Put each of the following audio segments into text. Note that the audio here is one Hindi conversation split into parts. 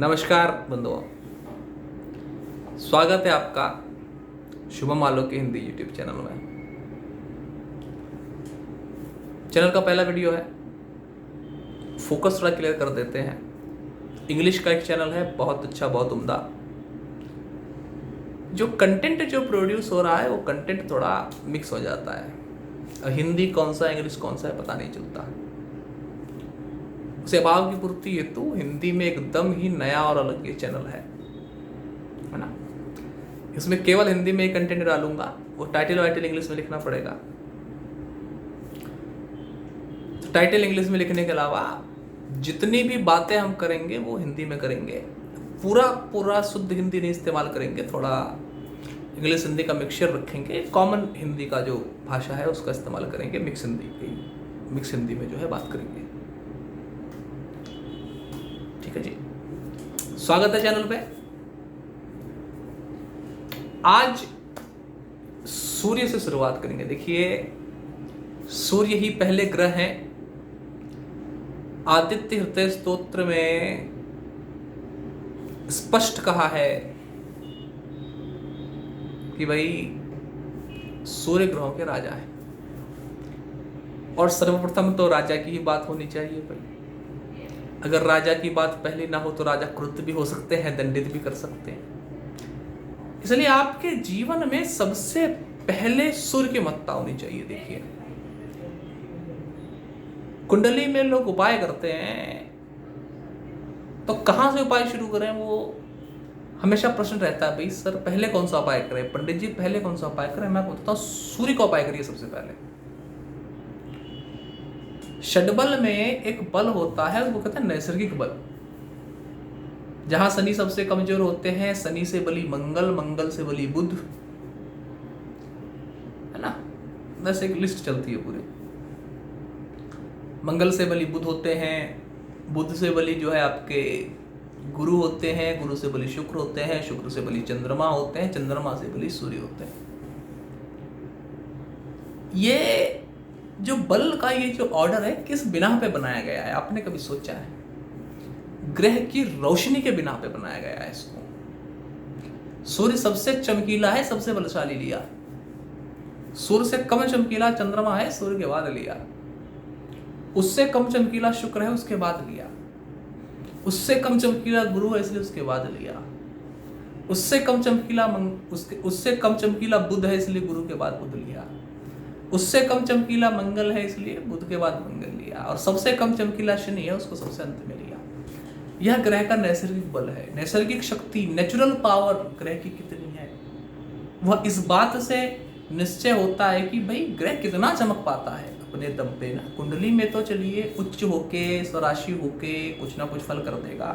नमस्कार बंधुओं, स्वागत है आपका शुभम आलोक के हिंदी यूट्यूब चैनल में। चैनल का पहला वीडियो है, फोकस थोड़ा क्लियर कर देते हैं। इंग्लिश का एक चैनल है, बहुत अच्छा, बहुत उम्दा। जो कंटेंट जो प्रोड्यूस हो रहा है वो कंटेंट थोड़ा मिक्स हो जाता है। हिंदी कौन सा, इंग्लिश कौन सा है पता नहीं चलता। उसे अभाव की पूर्ति हेतु हिंदी में एकदम ही नया और अलग ये चैनल है ना। इसमें केवल हिंदी में कंटेंट डालूंगा, वो टाइटल वाइटल इंग्लिश में लिखना पड़ेगा। तो टाइटल इंग्लिश में लिखने के अलावा जितनी भी बातें हम करेंगे वो हिंदी में करेंगे। पूरा शुद्ध हिंदी नहीं इस्तेमाल करेंगे, थोड़ा इंग्लिश हिंदी का मिक्सचर रखेंगे। कॉमन हिंदी का जो भाषा है उसका इस्तेमाल करेंगे, मिक्स हिंदी में जो है बात करेंगे। ठीक है जी, स्वागत है चैनल पे। आज सूर्य से शुरुआत करेंगे। देखिए, सूर्य ही पहले ग्रह हैं। आदित्य हृदय स्तोत्र में स्पष्ट कहा है कि भाई सूर्य ग्रहों के राजा है, और सर्वप्रथम तो राजा की ही बात होनी चाहिए भाई। अगर राजा की बात पहले ना हो तो राजा क्रुद्ध भी हो सकते हैं, दंडित भी कर सकते हैं। इसलिए आपके जीवन में सबसे पहले सूर्य की महत्ता होनी चाहिए। देखिए, कुंडली में लोग उपाय करते हैं तो कहां से उपाय शुरू करें, वो हमेशा प्रश्न रहता है। भाई सर, पहले कौन सा उपाय करें? पंडित जी पहले कौन सा उपाय करें? मैं बताता हूं, सूर्य का उपाय करिए सबसे पहले। षडबल में एक बल होता है, वो कहते हैं नैसर्गिक बल। जहां शनि सबसे कमजोर होते हैं, शनि से बली मंगल, मंगल से बली बुध, है ना। बस एक लिस्ट चलती है पूरी। मंगल से बली बुध होते हैं, बुध से बली जो है आपके गुरु होते हैं, गुरु से बली शुक्र होते हैं, शुक्र से बली चंद्रमा होते हैं, चंद्रमा से बली सूर्य होते हैं। ये जो बल का ये जो ऑर्डर है, किस बिना पे बनाया गया है? आपने कभी सोचा है? ग्रह की रोशनी के बिना पे बनाया गया है इसको। सूर्य सबसे चमकीला है, सबसे बलशाली लिया। सूर्य से कम चमकीला चंद्रमा है, सूर्य के बाद लिया। उससे कम चमकीला शुक्र है, उसके बाद लिया। उससे कम चमकीला गुरु है, इसलिए उसके बाद लिया। उससे कम चमकीला बुध है, इसलिए गुरु के बाद बुध लिया। उससे कम चमकीला मंगल है, इसलिए बुध के बाद मंगल लिया। और सबसे कम चमकीला शनि है, उसको सबसे अंत में लिया। यह ग्रह का नैसर्गिक बल है। नैसर्गिक शक्ति, नेचुरल पावर ग्रह की कितनी है, वह इस बात से निश्चय होता है कि भाई ग्रह कितना चमक पाता है अपने दम पे ना। कुंडली में तो चलिए उच्च होके, स्वराशि होके कुछ ना कुछ फल कर देगा,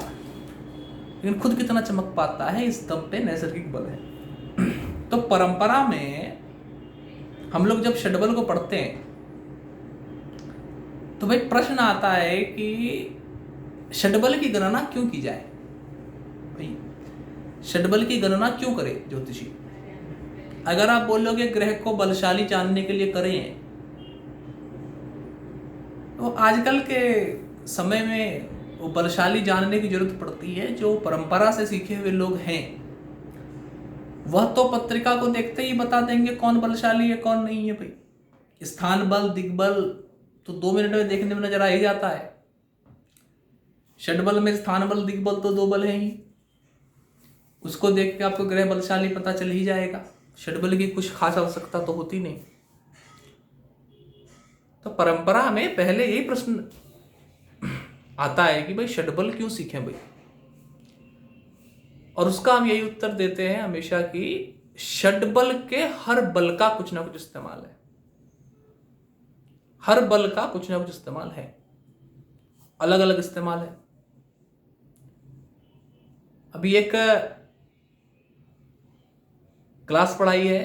लेकिन खुद कितना चमक पाता है, इस दम पे नैसर्गिक बल है। तो परंपरा में हम लोग जब षडबल को पढ़ते हैं तो भाई प्रश्न आता है कि षडबल की गणना क्यों की जाए? भाई षडबल की गणना क्यों करे ज्योतिषी? अगर आप बोलोगे ग्रह को बलशाली जानने के लिए करें, तो आजकल के समय में वो बलशाली जानने की जरूरत पड़ती है। जो परंपरा से सीखे हुए लोग हैं वह तो पत्रिका को देखते ही बता देंगे कौन बलशाली है कौन नहीं है। भाई स्थान बल, दिग्बल तो 2 मिनट में देखने में नजर आ ही जाता है। षडबल में स्थान बल, दिग्बल तो 2 बल है ही। उसको देख के आपको ग्रह बलशाली पता चल ही जाएगा। षडबल की कुछ खास आवश्यकता तो होती नहीं। तो परंपरा में पहले यही प्रश्न आता है कि भाई षडबल क्यों सीखें भाई, और उसका हम यही उत्तर देते हैं हमेशा कि षडबल के हर बल का कुछ ना कुछ इस्तेमाल है। हर बल का कुछ ना कुछ इस्तेमाल है, अलग अलग इस्तेमाल है। अभी एक क्लास पढ़ाई है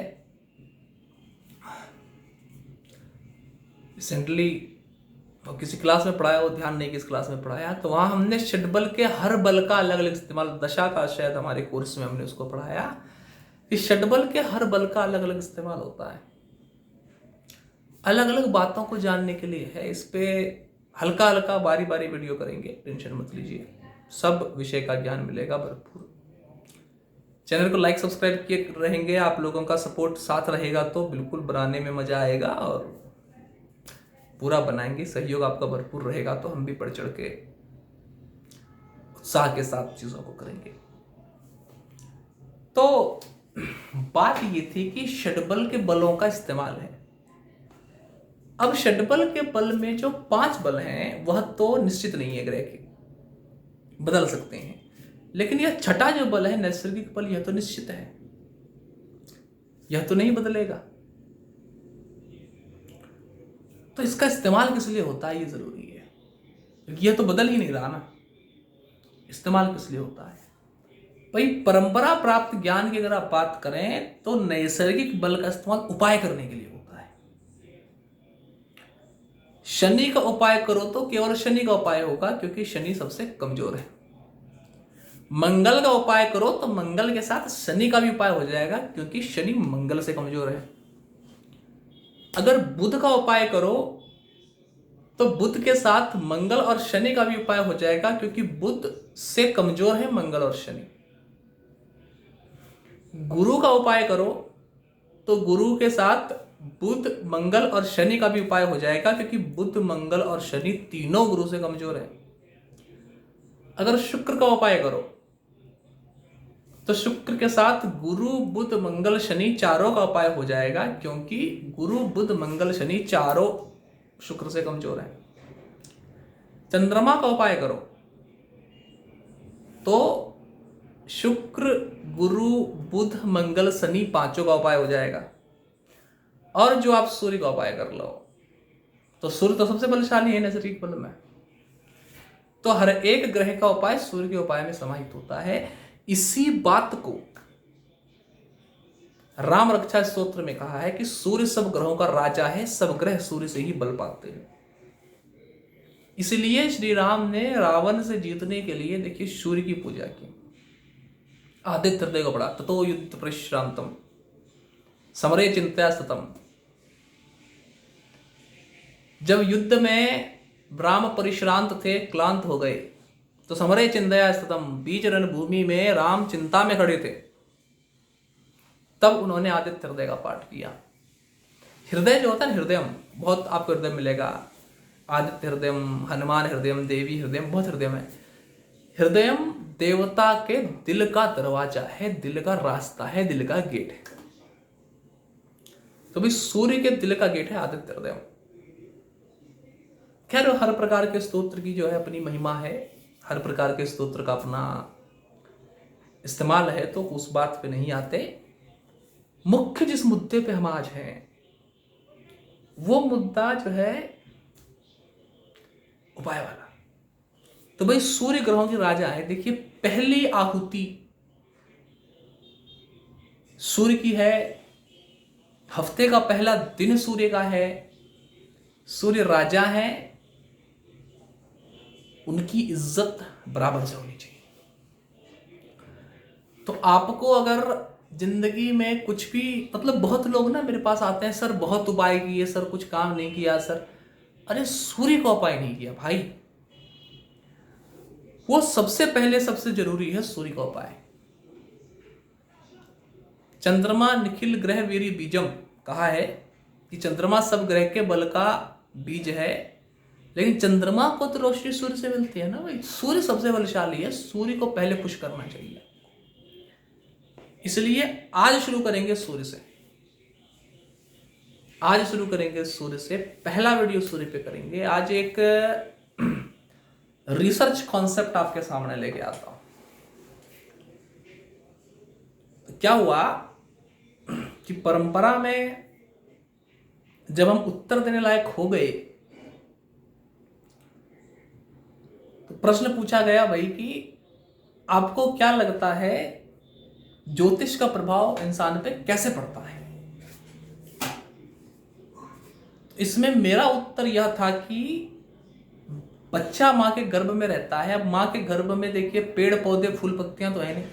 रिसेंटली, और किसी क्लास में पढ़ाया, वो ध्यान नहीं किस क्लास में पढ़ाया, तो वहां हमने षडबल के हर बल का अलग अलग इस्तेमाल, दशा का शायद हमारे कोर्स में हमने उसको पढ़ाया कि षडबल के हर बल का अलग अलग इस्तेमाल होता है। अलग अलग बातों को जानने के लिए है। इस पे हल्का हल्का बारी बारी वीडियो करेंगे, टेंशन मत लीजिए। सब विषय का ज्ञान मिलेगा भरपूर। चैनल को लाइक सब्सक्राइब किए रहेंगे, आप लोगों का सपोर्ट साथ रहेगा तो बिल्कुल बनाने में मजा आएगा और पूरा बनाएंगे। सहयोग आपका भरपूर रहेगा तो हम भी बढ़ चढ़ के उत्साह के साथ चीजों को करेंगे। तो बात ये थी कि षडबल के बलों का इस्तेमाल है। अब षडबल के बल में जो 5 बल हैं वह तो निश्चित नहीं है, ग्रह के बदल सकते हैं, लेकिन यह छठा जो बल है नैसर्गिक बल, यह तो निश्चित है, यह तो नहीं बदलेगा। तो इसका इस्तेमाल किस लिए होता है ये जरूरी है, क्योंकि यह तो बदल ही नहीं रहा ना। इस्तेमाल किस लिए होता है भाई? परंपरा प्राप्त ज्ञान की अगर आप बात करें तो नैसर्गिक बल का इस्तेमाल उपाय करने के लिए होता है। शनि का उपाय करो तो केवल शनि का उपाय होगा, क्योंकि शनि सबसे कमजोर है। मंगल का उपाय करो तो मंगल के साथ शनि का भी उपाय हो जाएगा, क्योंकि शनि मंगल से कमजोर है। अगर बुध का उपाय करो तो बुध के साथ मंगल और शनि का भी उपाय हो जाएगा, क्योंकि बुध से कमजोर है मंगल और शनि। गुरु का उपाय करो तो गुरु के साथ बुध मंगल और शनि का भी उपाय हो जाएगा, क्योंकि बुध मंगल और शनि तीनों गुरु से कमजोर है। अगर शुक्र का उपाय करो तो शुक्र के साथ गुरु बुध मंगल शनि चारों का उपाय हो जाएगा, क्योंकि गुरु बुध मंगल शनि चारों शुक्र से कमजोर है। चंद्रमा का उपाय करो तो शुक्र गुरु बुध मंगल शनि पांचों का उपाय हो जाएगा। और जो आप सूर्य का उपाय कर लो तो सूर्य तो सबसे बलशाली है नैसर्गिक बल में, तो हर एक ग्रह का उपाय सूर्य के उपाय में समाहित होता है। इसी बात को राम रक्षा स्तोत्र में कहा है कि सूर्य सब ग्रहों का राजा है, सब ग्रह सूर्य से ही बल पाते हैं। इसलिए श्री राम ने रावण से जीतने के लिए देखिए सूर्य की पूजा की। आदित्य हृदय को पढ़ा, ततो युद्ध परिश्रांतम समरे चिंतया सतम। जब युद्ध में राम परिश्रांत थे, क्लांत हो गए, तो समरे चिंतया सतम, बीच रणभूमि में राम चिंता में खड़े थे, तब उन्होंने आदित्य हृदय का पाठ किया। हृदय जो होता है हृदयम, बहुत आपको हृदय मिलेगा, आदित्य हृदयम, हनुमान हृदयम, देवी हृदयम, बहुत हृदय है। हृदयम देवता के दिल का दरवाजा है, दिल का रास्ता है, दिल का गेट है। तो भाई सूर्य के दिल का गेट है आदित्य हृदयम। खैर हर प्रकार के स्तोत्र की जो है अपनी महिमा है, हर प्रकार के स्तोत्र का अपना इस्तेमाल है, तो उस बात पे नहीं आते। मुख्य जिस मुद्दे पे हम आज हैं वो मुद्दा जो है उपाय वाला। तो भाई सूर्य ग्रहों के राजा है। देखिए पहली आहुति सूर्य की है, हफ्ते का पहला दिन सूर्य का है, सूर्य राजा है, उनकी इज्जत बराबर से होनी चाहिए। तो आपको अगर जिंदगी में कुछ भी, मतलब बहुत लोग ना मेरे पास आते हैं, सर बहुत उपाय किए सर, कुछ काम नहीं किया सर। अरे सूर्य का उपाय नहीं किया भाई, वो सबसे पहले सबसे जरूरी है सूर्य का उपाय। चंद्रमा निखिल ग्रह वीरी बीजम कहा है कि चंद्रमा सब ग्रह के बल का बीज है, लेकिन चंद्रमा को तो रोशनी सूर्य से मिलती है ना भाई। सूर्य सबसे बलशाली है, सूर्य को पहले पुश करना चाहिए। इसलिए आज शुरू करेंगे सूर्य से, आज शुरू करेंगे सूर्य से, पहला वीडियो सूर्य पे करेंगे। आज एक रिसर्च कॉन्सेप्ट आपके सामने लेके आता हूं। तो क्या हुआ कि परंपरा में जब हम उत्तर देने लायक हो गए तो प्रश्न पूछा गया भाई कि आपको क्या लगता है ज्योतिष का प्रभाव इंसान पे कैसे पड़ता है। इसमें मेरा उत्तर यह था कि बच्चा माँ के गर्भ में रहता है। अब माँ के गर्भ में देखिए पेड़ पौधे फूल पत्तियां तो है नहीं,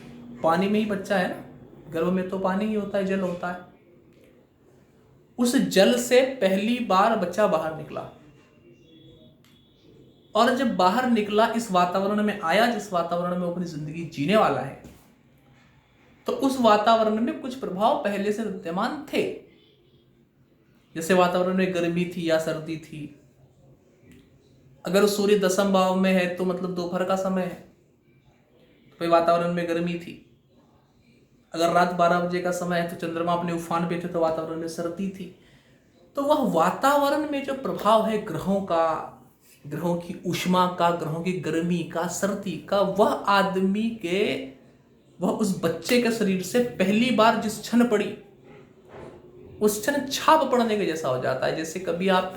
पानी में ही बच्चा है ना, गर्भ में तो पानी ही होता है, जल होता है। उस जल से पहली बार बच्चा बाहर निकला और जब बाहर निकला, इस वातावरण में आया जिस वातावरण में वो अपनी जिंदगी जीने वाला है, तो उस वातावरण में कुछ प्रभाव पहले से विद्यमान थे। जैसे वातावरण में गर्मी थी या सर्दी थी। अगर सूर्य 10वें भाव में है तो मतलब दोपहर का समय है, तो वातावरण में गर्मी थी। अगर रात 12 बजे का समय है तो चंद्रमा अपने उफान पे थे, तो वातावरण में सर्दी थी। तो वह वातावरण में जो प्रभाव है ग्रहों का, ग्रहों की ऊष्मा का, ग्रहों की गर्मी का, सर्दी का, वह आदमी के, वह उस बच्चे के शरीर से पहली बार जिस क्षण पड़ी, उस क्षण छाप पड़ने के जैसा हो जाता है। जैसे कभी आप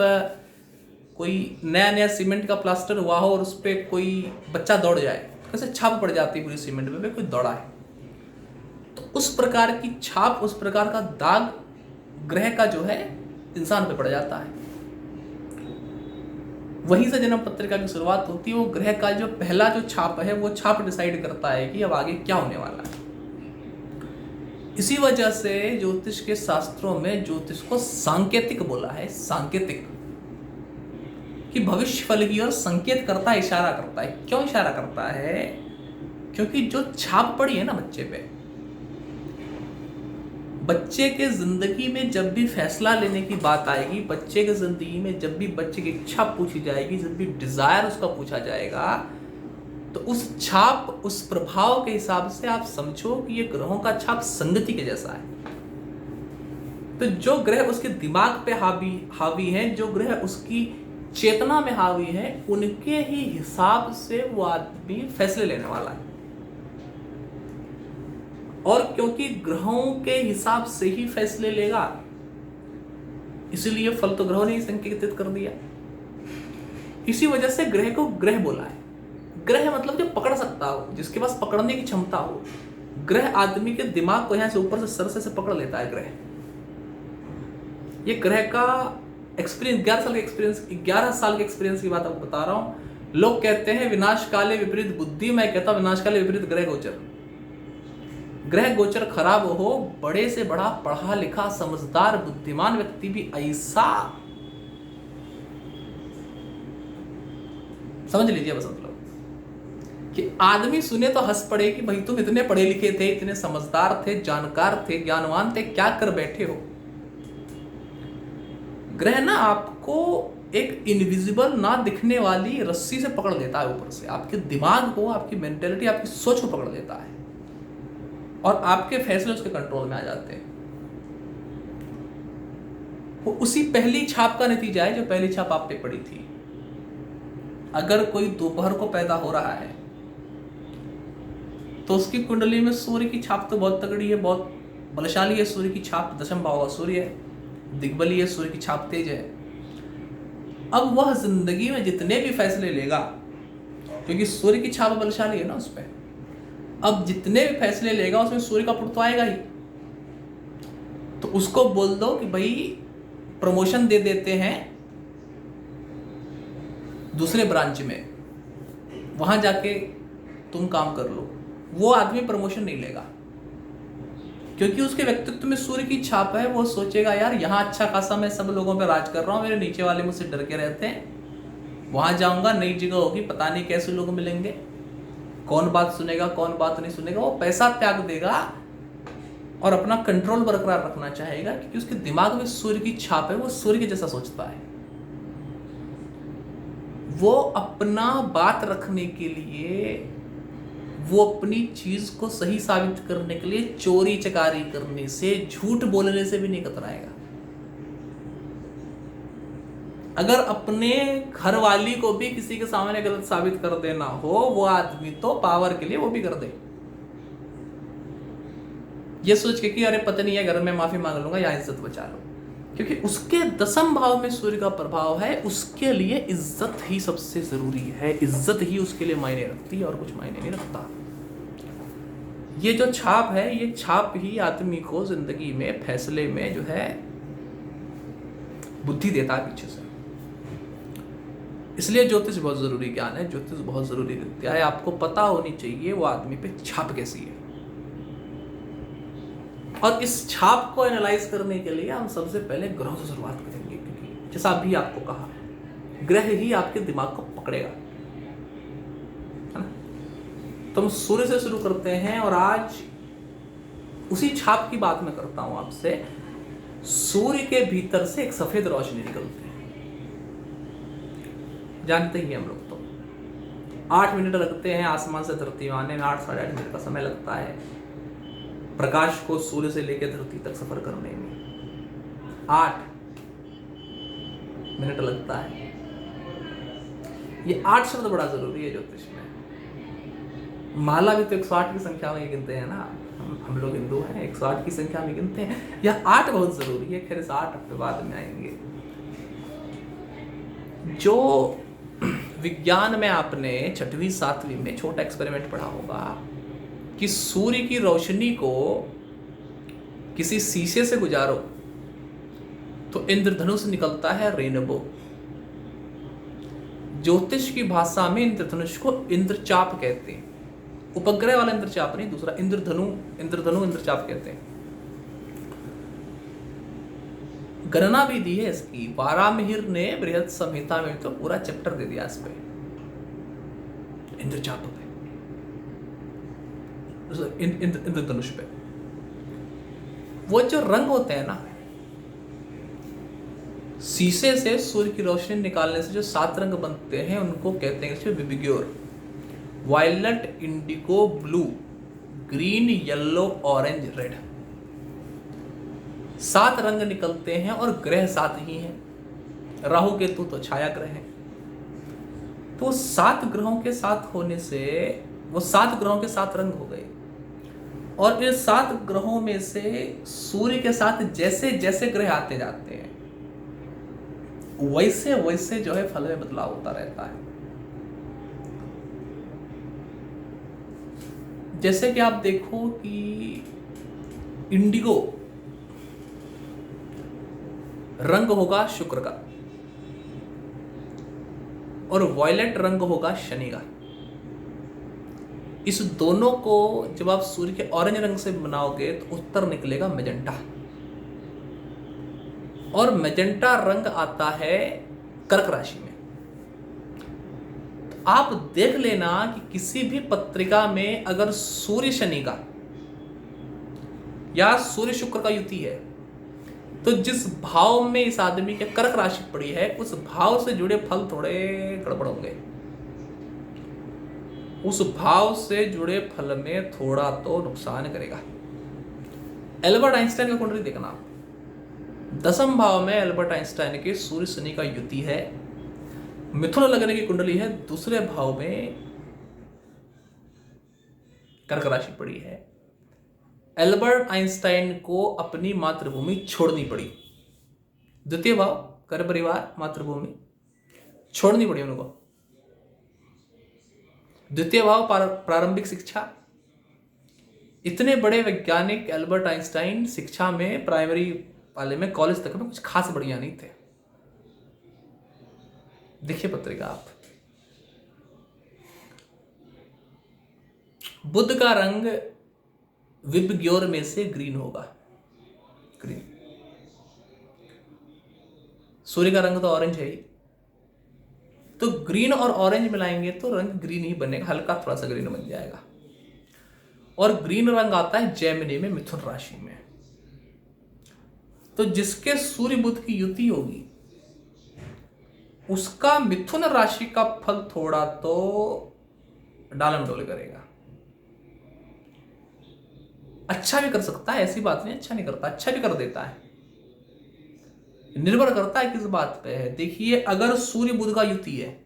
कोई नया नया सीमेंट का प्लास्टर हुआ हो और उस पर कोई बच्चा दौड़ जाए, कैसे छाप पड़ जाती है पूरी सीमेंट में, कोई दौड़ा है। तो उस प्रकार की छाप, उस प्रकार का दाग ग्रह का जो है इंसान पे पड़ जाता है। वहीं से जन्म पत्रिका की शुरुआत होती है। वो ग्रह का जो पहला जो छाप है, वो छाप डिसाइड करता है कि अब आगे क्या होने वाला है। इसी वजह से ज्योतिष के शास्त्रों में ज्योतिष को सांकेतिक बोला है। सांकेतिक कि भविष्य फल की ओर संकेत करता है, इशारा करता है। क्यों इशारा करता है? क्योंकि जो छाप पड़ी है ना बच्चे पे, बच्चे के जिंदगी में जब भी फैसला लेने की बात आएगी, बच्चे के जिंदगी में जब भी बच्चे की इच्छा पूछी जाएगी, जब भी डिजायर उसका पूछा जाएगा, तो उस छाप, उस प्रभाव के हिसाब से आप समझो कि ये ग्रहों का छाप संगति के जैसा है। तो जो ग्रह उसके दिमाग पे हावी हैं, जो ग्रह उसकी चेतना में हावी हैं, उनके ही हिसाब से वो आदमी फैसले लेने वाला है। और क्योंकि ग्रहों के हिसाब से ही फैसले लेगा, इसीलिए फल तो ग्रहों ने ही संकेतित कर दिया। इसी वजह से ग्रह को ग्रह बोला है। ग्रह मतलब जो पकड़ सकता हो, जिसके पास पकड़ने की क्षमता हो। ग्रह आदमी के दिमाग को यहां से ऊपर से सर से पकड़ लेता है ग्रह। ये ग्रह का एक्सपीरियंस, 11 साल के एक्सपीरियंस की बात आपको बता रहा हूं। लोग कहते हैं विनाश काले विपरीत बुद्धि, मैं कहता हूं विनाश काले विपरीत ग्रह गोचर। ग्रह गोचर खराब हो, बड़े से बड़ा पढ़ा लिखा समझदार बुद्धिमान व्यक्ति भी ऐसा, समझ लीजिए बस मतलब कि आदमी सुने तो हंस पड़े कि भाई तुम इतने पढ़े लिखे थे, इतने समझदार थे, जानकार थे, ज्ञानवान थे, क्या कर बैठे हो। ग्रह ना आपको एक इनविजिबल, ना दिखने वाली रस्सी से पकड़ लेता है ऊपर से। आपके दिमाग को, आपकी मेंटेलिटी, आपकी सोच को पकड़ लेता है और आपके फैसले उसके कंट्रोल में आ जाते हैं। वो उसी पहली छाप का नतीजा है जो पहली छाप आप पे पड़ी थी। अगर कोई दोपहर को पैदा हो रहा है तो उसकी कुंडली में सूर्य की छाप तो बहुत तगड़ी है, बहुत बलशाली है। सूर्य की छाप 10वें भाव का सूर्य है, दिग्बली है, सूर्य की छाप तेज है। अब वह जिंदगी में जितने भी फैसले लेगा, क्योंकि सूर्य की छाप बलशाली है ना उस पर, अब जितने भी फैसले लेगा उसमें सूर्य का पुट तो आएगा ही। तो उसको बोल दो कि भाई प्रमोशन दे देते हैं दूसरे ब्रांच में, वहां जाके तुम काम कर लो, वो आदमी प्रमोशन नहीं लेगा। क्योंकि उसके व्यक्तित्व में सूर्य की छाप है। वो सोचेगा यार यहाँ अच्छा खासा मैं सब लोगों पे राज कर रहा हूँ, मेरे नीचे वाले मुझसे डर के रहते हैं, वहां जाऊंगा नई जगह होगी, पता नहीं कैसे लोग मिलेंगे, कौन बात सुनेगा कौन बात नहीं सुनेगा। वो पैसा त्याग देगा और अपना कंट्रोल बरकरार रखना चाहेगा, क्योंकि उसके दिमाग में सूर्य की छाप है। वो सूर्य के जैसा सोचता है। वो अपना बात रखने के लिए, वो अपनी चीज को सही साबित करने के लिए चोरी चकारी करने से, झूठ बोलने से भी नहीं कतराएगा। अगर अपने घर वाली को भी किसी के सामने गलत साबित कर देना हो, वो आदमी तो पावर के लिए वो भी कर दे, ये सोच के कि अरे पत्नी है घर में, माफी मांग लूंगा या इज्जत बचा लो। क्योंकि उसके 10वें भाव में सूर्य का प्रभाव है। उसके लिए इज्जत ही सबसे जरूरी है। इज्जत ही उसके लिए मायने रखती है और कुछ मायने नहीं रखता। ये जो छाप है, ये छाप ही आदमी को जिंदगी में फैसले में जो है बुद्धि देता है पीछे से। इसलिए ज्योतिष बहुत जरूरी ज्ञान है, ज्योतिष बहुत जरूरी विद्या है। आपको पता होनी चाहिए वो आदमी पे छाप कैसी है। और इस छाप को एनालाइज करने के लिए हम सबसे पहले ग्रहों से शुरुआत करेंगे, क्योंकि जैसा अभी आपको कहा, ग्रह ही आपके दिमाग को पकड़ेगा। तो हम सूर्य से शुरू करते हैं और आज उसी छाप की बात मैं करता हूं आपसे। सूर्य के भीतर से एक सफेद रोशनी निकलती है, जानते ही हम लोग। तो 8 मिनट लगते हैं आसमान से धरती में आने में, 8 साढ़े 8 मिनट का समय लगता है प्रकाश को सूर्य से लेकर धरती तक सफर करने में। 8 मिनट लगता है। ये 8 शब्द बड़ा जरूरी है ज्योतिष में। माला भी तो 108 की संख्या में गिनते हैं ना, हम लोग हिंदू हैं, 108 की संख्या में गिनते हैं। यह 8 बहुत जरूरी है। खैर इस 8 पे बाद में आएंगे। जो विज्ञान में आपने 6वीं 7वीं में छोटा एक्सपेरिमेंट पढ़ा होगा कि सूर्य की रोशनी को किसी शीशे से गुजारो तो इंद्रधनुष निकलता है रेनबो। ज्योतिष की भाषा में इंद्रधनुष को इंद्रचाप कहते हैं। उपग्रह वाला इंद्रचाप नहीं, दूसरा इंद्रधनु इंद्रचाप कहते हैं। गणना भी दी है इसकी। वारामिहिर ने बृहद संहिता में तो पूरा चैप्टर दे दिया इस पे, इंद्रचाप पे, इंद्रधनुष पे। वो जो रंग होते हैं ना, शीशे से सूर्य की रोशनी निकालने से जो 7 रंग बनते हैं उनको कहते हैं VIBGYOR. Violet, indigo, blue, green, yellow, orange, red. 7 रंग निकलते हैं और ग्रह 7 ही हैं। राहु केतु तो छाया ग्रह है। तो 7 ग्रहों के साथ होने से वो 7 ग्रहों के 7 रंग हो गए। और इन 7 ग्रहों में से सूर्य के साथ जैसे जैसे ग्रह आते जाते हैं वैसे वैसे जो है फल में बदलाव होता रहता है। जैसे कि आप देखो कि इंडिगो रंग होगा शुक्र का और वॉयलेट रंग होगा शनि का। इस दोनों को जब आप सूर्य के ऑरेंज रंग से बनाओगे तो उत्तर निकलेगा मैजेंटा। और मैजेंटा रंग आता है कर्क राशि में। तो आप देख लेना कि किसी भी पत्रिका में अगर सूर्य शनि का या सूर्य शुक्र का युति है तो जिस भाव में इस आदमी के कर्क राशि पड़ी है उस भाव से जुड़े फल थोड़े गड़बड़ होंगे। उस भाव से जुड़े फल में थोड़ा तो नुकसान करेगा। एल्बर्ट आइंस्टाइन का कुंडली देखना आप। 10वें भाव में एल्बर्ट आइंस्टाइन के सूर्य शनि का युति है। मिथुन लगने की कुंडली है, दूसरे भाव में कर्क राशि पड़ी है। एल्बर्ट आइंस्टाइन को अपनी मातृभूमि छोड़नी पड़ी। द्वितीय भाव कर परिवार मातृभूमि छोड़नी पड़ी उनको। द्वितीय भाव प्रारंभिक शिक्षा। इतने बड़े वैज्ञानिक एल्बर्ट आइंस्टाइन शिक्षा में प्राइमरी वाले में कॉलेज तक में कुछ खास बढ़िया नहीं थे। देखिए पत्रिका आप। बुध का रंग विबग्योर में से ग्रीन होगा, ग्रीन। सूर्य का रंग तो ऑरेंज है ही, तो ग्रीन और ऑरेंज मिलाएंगे तो रंग ग्रीन ही बनेगा, हल्का थोड़ा सा ग्रीन बन जाएगा। और ग्रीन रंग आता है जेमिनी में, मिथुन राशि में। तो जिसके सूर्य बुध की युति होगी उसका मिथुन राशि का फल थोड़ा तो डालम डोल करेगा। अच्छा भी कर सकता है, ऐसी बात नहीं अच्छा नहीं करता, अच्छा भी कर देता है। निर्भर करता है किस बात पे है। देखिए अगर सूर्य बुध का युति है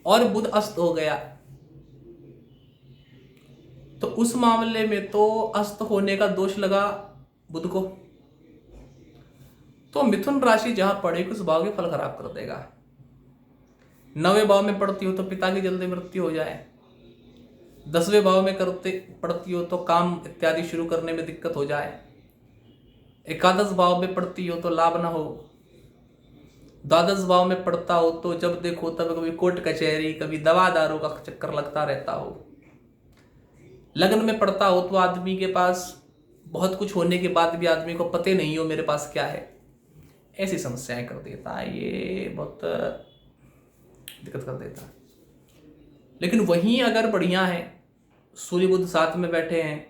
और बुध अस्त हो गया तो उस मामले में तो अस्त होने का दोष लगा बुध को, तो मिथुन राशि जहां पड़ेगी उस भाव के फल खराब कर देगा। 9वें भाव में पड़ती हो तो पिता की जल्दी मृत्यु हो जाए, 10वें भाव में पड़ती हो तो काम इत्यादि शुरू करने में दिक्कत हो जाए, एकादश भाव में पड़ती हो तो लाभ ना हो, द्वादश भाव में पड़ता हो तो जब देखो तब कभी कोर्ट कचहरी कभी दवा दारू का चक्कर लगता रहता हो, लग्न में पड़ता हो तो आदमी के पास बहुत कुछ होने के बाद भी आदमी को पता नहीं हो मेरे पास क्या है, ऐसी समस्याएं कर देता है। ये बहुत दिक्कत कर देता है। लेकिन वहीं अगर बढ़िया है, सूर्य बुध साथ में बैठे हैं,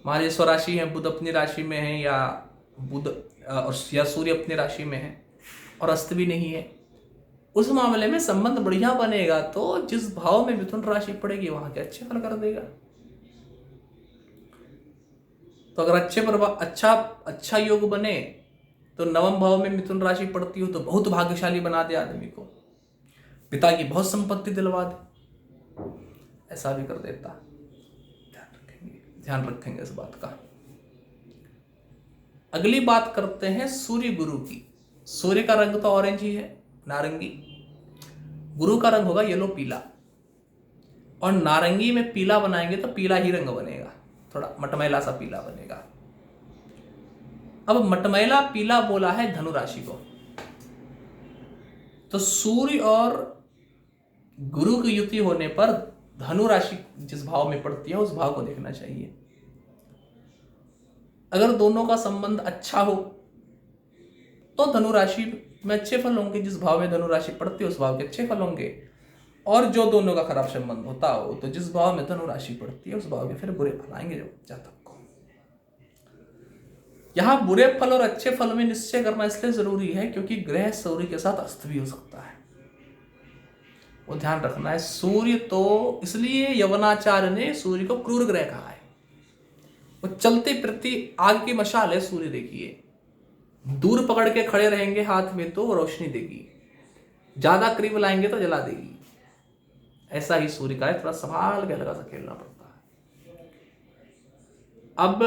मान लीजिए स्वराशि है, बुध अपनी राशि में है, या बुध या सूर्य अपनी राशि में है और अस्त भी नहीं है, उस मामले में संबंध बढ़िया बनेगा तो जिस भाव में मिथुन राशि पड़ेगी वहां के अच्छे फल कर देगा। तो अगर अच्छा योग बने तो नवम भाव में मिथुन राशि पड़ती हो तो बहुत भाग्यशाली बना दे आदमी को, पिता की बहुत संपत्ति दिलवा दे, ऐसा भी कर देता। ध्यान रखेंगे इस बात का। अगली बात करते हैं सूर्य गुरु की। सूर्य का रंग तो ऑरेंज ही है, नारंगी। गुरु का रंग होगा येलो पीला, और नारंगी में पीला बनाएंगे तो पीला ही रंग बनेगा, थोड़ा मटमैला सा पीला बनेगा। अब मटमैला पीला बोला है धनु राशि को, तो सूर्य और गुरु की युति होने पर धनु राशि जिस भाव में पड़ती है उस भाव को देखना चाहिए। अगर दोनों का संबंध अच्छा हो तो धनु राशि में अच्छे फल होंगे, जिस भाव में धनु राशि पड़ती है उस भाव के अच्छे फल होंगे। और जो दोनों का खराब संबंध होता हो तो जिस भाव में धनु राशि पड़ती है उस भाव के फिर बुरे फल आएंगे जो जातक को। यहां बुरे फल और अच्छे फल में निश्चय करना इसलिए जरूरी है क्योंकि ग्रह सूर्य के साथ अस्त भी हो सकता है, वो ध्यान रखना है। सूर्य तो इसलिए यवनाचार्य ने सूर्य को क्रूर ग्रह कहा है। वो चलते प्रति आग की मशाल है सूर्य, देखिए दूर पकड़ के खड़े रहेंगे हाथ में तो रोशनी देगी, ज्यादा करीब लाएंगे तो जला देगी। ऐसा ही सूर्य का है, थोड़ा संभाल के हल्का सा खेलना पड़ता है। अब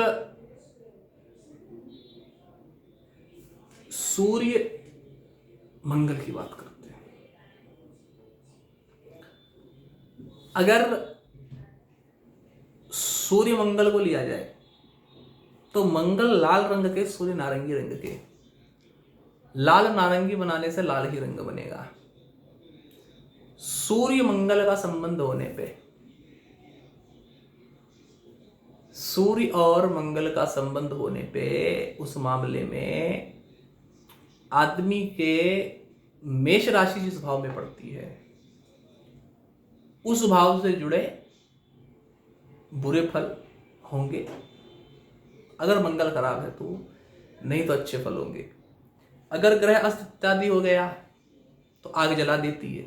सूर्य मंगल की बात करते हैं। अगर सूर्य मंगल को लिया जाए तो मंगल लाल रंग के, सूर्य नारंगी रंग के। लाल नारंगी बनाने से लाल ही रंग बनेगा। सूर्य मंगल का संबंध होने पे, सूर्य और मंगल का संबंध होने पे उस मामले में आदमी के मेष राशि जिस भाव में पड़ती है उस भाव से जुड़े बुरे फल होंगे अगर मंगल खराब है तो, नहीं तो अच्छे फल होंगे। अगर ग्रह अस्त इत्यादि हो गया तो आग जला देती है,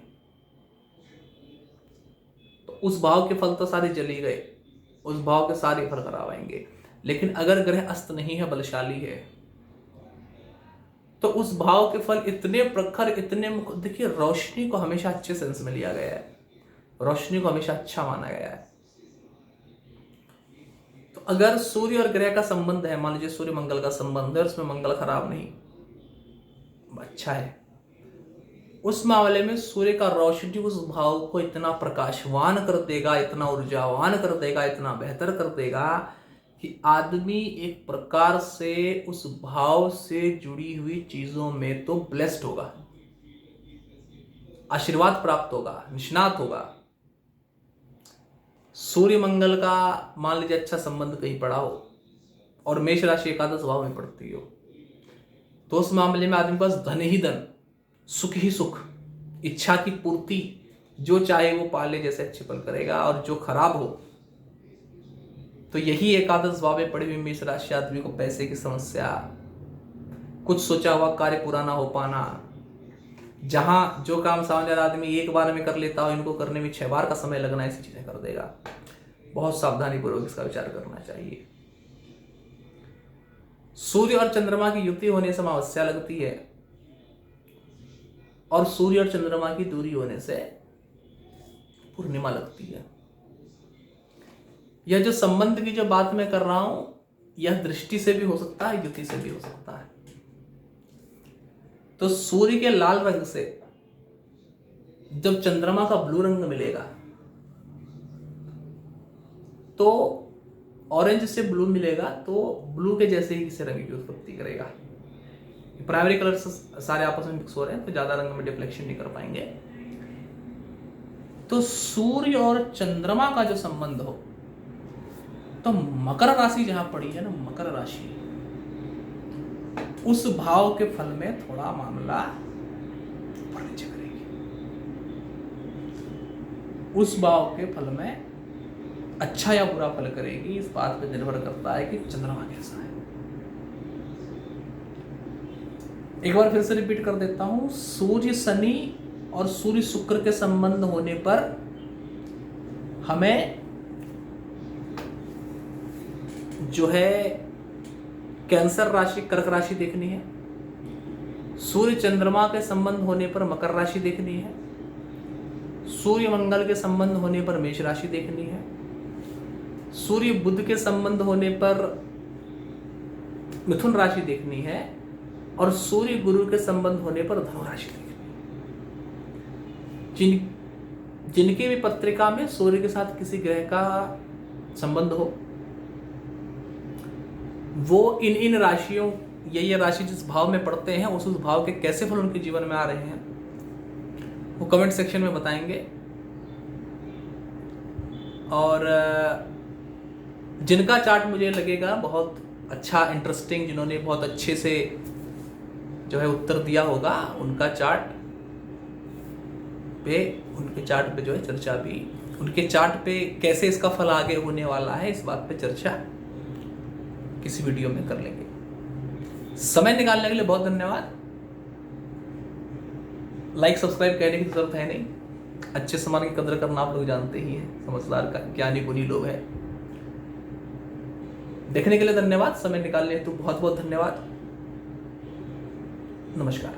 तो उस भाव के फल तो सारे जली गए, उस भाव के सारे फल खराब आएंगे। लेकिन अगर ग्रह अस्त नहीं है, बलशाली है, तो उस भाव के फल इतने प्रखर, इतने देखिए रोशनी को हमेशा अच्छे सेंस में लिया गया है, रोशनी को हमेशा अच्छा माना गया है। तो अगर सूर्य और ग्रह का संबंध है, मान लीजिए सूर्य मंगल का संबंध है, उसमें मंगल खराब नहीं, अच्छा है, उस मामले में सूर्य का रोशनी उस भाव को इतना प्रकाशवान कर देगा, इतना ऊर्जावान कर देगा, इतना बेहतर कर देगा कि आदमी एक प्रकार से उस भाव से जुड़ी हुई चीजों में तो ब्लेस्ड होगा, आशीर्वाद प्राप्त होगा, निष्णात होगा। सूर्य मंगल का मान लीजिए अच्छा संबंध कहीं पड़ा हो और मेष राशि एकादश भाव में पड़ती हो, तो उस मामले में आदमी के पास धन ही धन, सुख ही सुख, इच्छा की पूर्ति, जो चाहे वो पाले जैसे अच्छे फल करेगा। और जो खराब हो तो यही एकादश भाव में पड़ी हुई मेष राशि आदमी को पैसे की समस्या, कुछ सोचा हुआ कार्य पूरा ना हो पाना, जहां जो काम सामने वाला आदमी एक बार में कर लेता हो, इनको करने में 6 बार का समय लगना, ऐसी चीजें कर देगा। बहुत सावधानी पूर्वक इसका विचार करना चाहिए। सूर्य और चंद्रमा की युति होने से अमावस्या लगती है और सूर्य और चंद्रमा की दूरी होने से पूर्णिमा लगती है। यह जो संबंध की जो बात मैं कर रहा हूं, यह दृष्टि से भी हो सकता है, युति से भी हो सकता है। तो सूर्य के लाल रंग से जब चंद्रमा का ब्लू रंग मिलेगा तो ऑरेंज से ब्लू मिलेगा, तो ब्लू के जैसे ही किसी रंग की उत्पत्ति करेगा। प्राइमरी कलर सारे आपस में मिक्स हो रहे हैं तो ज्यादा रंग में डिफ्लेक्शन नहीं कर पाएंगे। तो सूर्य और चंद्रमा का जो संबंध हो, तो मकर राशि जहां पड़ी है ना, मकर राशि, उस भाव के फल में थोड़ा मामला ऊपर नीचे करेगी। उस भाव के फल में अच्छा या बुरा फल करेगी, इस बात पर निर्भर करता है कि चंद्रमा कैसा है। एक बार फिर से रिपीट कर देता हूं, सूर्य शनि और सूर्य शुक्र के संबंध होने पर हमें जो है कैंसर राशि, कर्क राशि देखनी है। सूर्य चंद्रमा के संबंध होने पर मकर राशि देखनी है। सूर्य मंगल के संबंध होने पर मेष राशि देखनी है। सूर्य बुध के संबंध होने पर मिथुन राशि देखनी है। और सूर्य गुरु के संबंध होने पर धनु राशि देखनी है। जिनकी भी पत्रिका में सूर्य के साथ किसी ग्रह का संबंध हो, वो इन राशियों, ये राशि जिस भाव में पढ़ते हैं उस भाव के कैसे फल उनके जीवन में आ रहे हैं वो कमेंट सेक्शन में बताएंगे। और जिनका चार्ट मुझे लगेगा बहुत अच्छा, इंटरेस्टिंग, जिन्होंने बहुत अच्छे से जो है उत्तर दिया होगा, उनके चार्ट पे जो है चर्चा भी, उनके चार्ट पे कैसे इसका फल आगे होने वाला है, इस बात पे चर्चा किसी वीडियो में कर लेंगे। समय निकालने के लिए बहुत धन्यवाद। लाइक सब्सक्राइब करने की जरूरत है नहीं, अच्छे सामान की कदर करना आप लोग जानते ही हैं, समझदार का ज्ञानी गुणी लोग हैं। देखने के लिए धन्यवाद, समय निकालने हेतु बहुत बहुत धन्यवाद। नमस्कार।